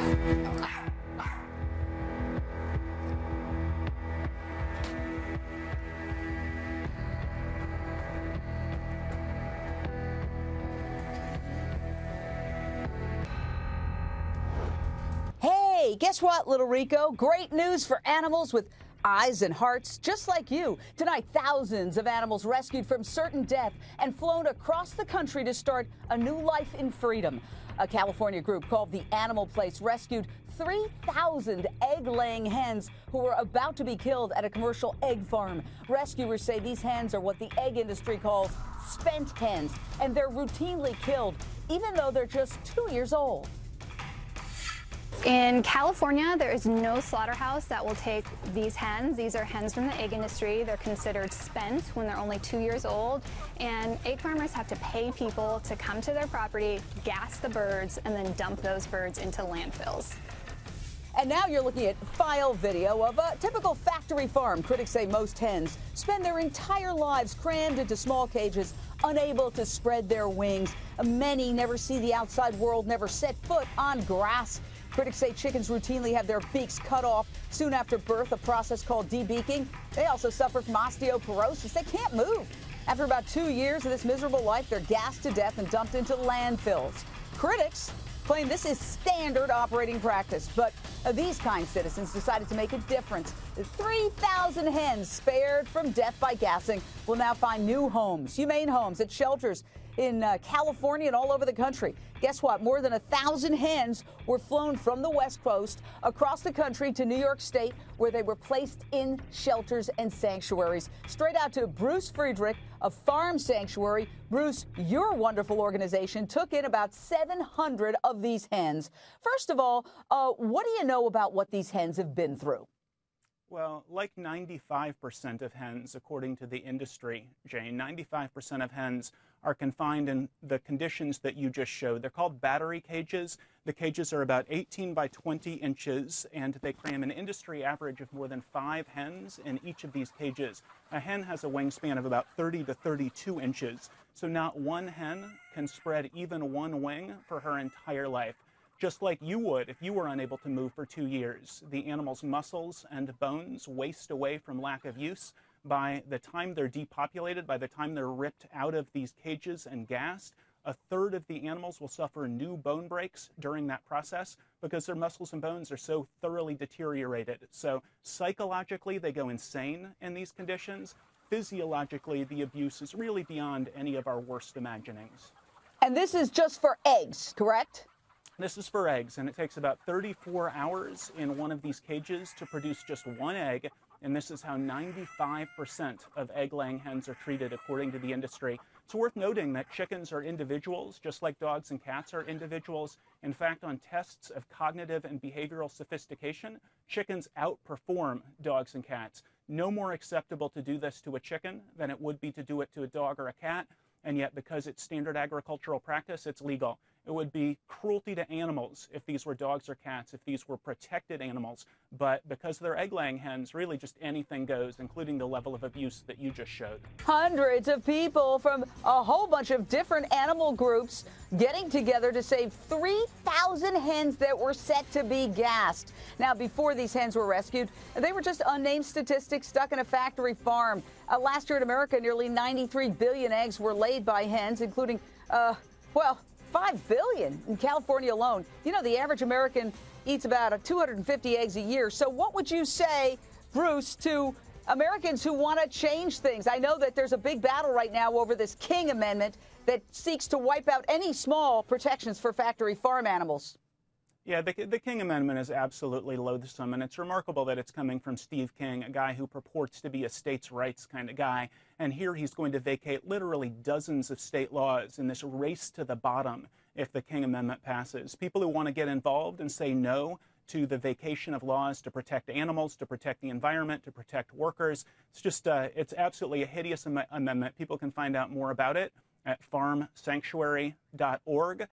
Hey, guess what, little Rico? Great news for animals with eyes and hearts just like you. Tonight, thousands of animals rescued from certain death and flown across the country to start a new life in freedom. A California group called the Animal Place rescued 3,000 egg-laying hens who were about to be killed at a commercial egg farm. Rescuers say these hens are what the egg industry calls spent hens, and they're routinely killed, even though they're just 2 years old. In California, there is no slaughterhouse that will take these hens. These are hens from the egg industry. They're considered spent when they're only 2 years old. And egg farmers have to pay people to come to their property, gas the birds, and then dump those birds into landfills. And now you're looking at file video of a typical factory farm. Critics say most hens spend their entire lives crammed into small cages, unable to spread their wings. Many never see the outside world, never set foot on grass. Critics say chickens routinely have their beaks cut off soon after birth, a process called debeaking. They also suffer from osteoporosis. They can't move. After about 2 years of this miserable life, they're gassed to death and dumped into landfills. Critics claim this is standard operating practice, but these kind citizens decided to make a difference. The 3,000 hens spared from death by gassing will now find new homes, humane homes at shelters in California and all over the country. Guess what? More than 1,000 hens were flown from the West Coast across the country to New York State, where they were placed in shelters and sanctuaries. Straight out to Bruce Friedrich, a farm sanctuary. Bruce, your wonderful organization took in about 700 of these hens. First of all, what do you know about what these hens have been through? Well, like 95% of hens, according to the industry, Jane, 95% of hens are confined in the conditions that you just showed. They're called battery cages. The cages are about 18 by 20 inches, and they cram an industry average of more than 5 hens in each of these cages. A hen has a wingspan of about 30 to 32 inches, so not one hen can spread even one wing for her entire life. Just like you would if you were unable to move for 2 years. The animal's muscles and bones waste away from lack of use. By the time they're depopulated, by the time they're ripped out of these cages and gassed, a third of the animals will suffer new bone breaks during that process because their muscles and bones are so thoroughly deteriorated. So psychologically, they go insane in these conditions. Physiologically, the abuse is really beyond any of our worst imaginings. And this is just for eggs, correct? This is for eggs, and it takes about 34 hours in one of these cages to produce just one egg, and this is how 95% of egg-laying hens are treated, according to the industry. It's worth noting that chickens are individuals, just like dogs and cats are individuals. In fact, on tests of cognitive and behavioral sophistication, chickens outperform dogs and cats. No more acceptable to do this to a chicken than it would be to do it to a dog or a cat, and yet because it's standard agricultural practice, it's legal. It would be cruelty to animals if these were dogs or cats, if these were protected animals. But because they're egg-laying hens, really just anything goes, including the level of abuse that you just showed. Hundreds of people from a whole bunch of different animal groups getting together to save 3,000 hens that were set to be gassed. Now, before these hens were rescued, they were just unnamed statistics stuck in a factory farm. Last year in America, nearly 93 billion eggs were laid by hens, including, 5 billion in California alone. You know, the average American eats about 250 eggs a year. So what would you say, Bruce, to Americans who want to change things? I know that there's a big battle right now over this King Amendment that seeks to wipe out any small protections for factory farm animals. Yeah, the King Amendment is absolutely loathsome, and it's remarkable that it's coming from Steve King, a guy who purports to be a states' rights kind of guy. And here he's going to vacate literally dozens of state laws in this race to the bottom if the King Amendment passes. People who want to get involved and say no to the vacation of laws to protect animals, to protect the environment, to protect workers. It's just, it's absolutely a hideous amendment. People can find out more about it at farmsanctuary.org.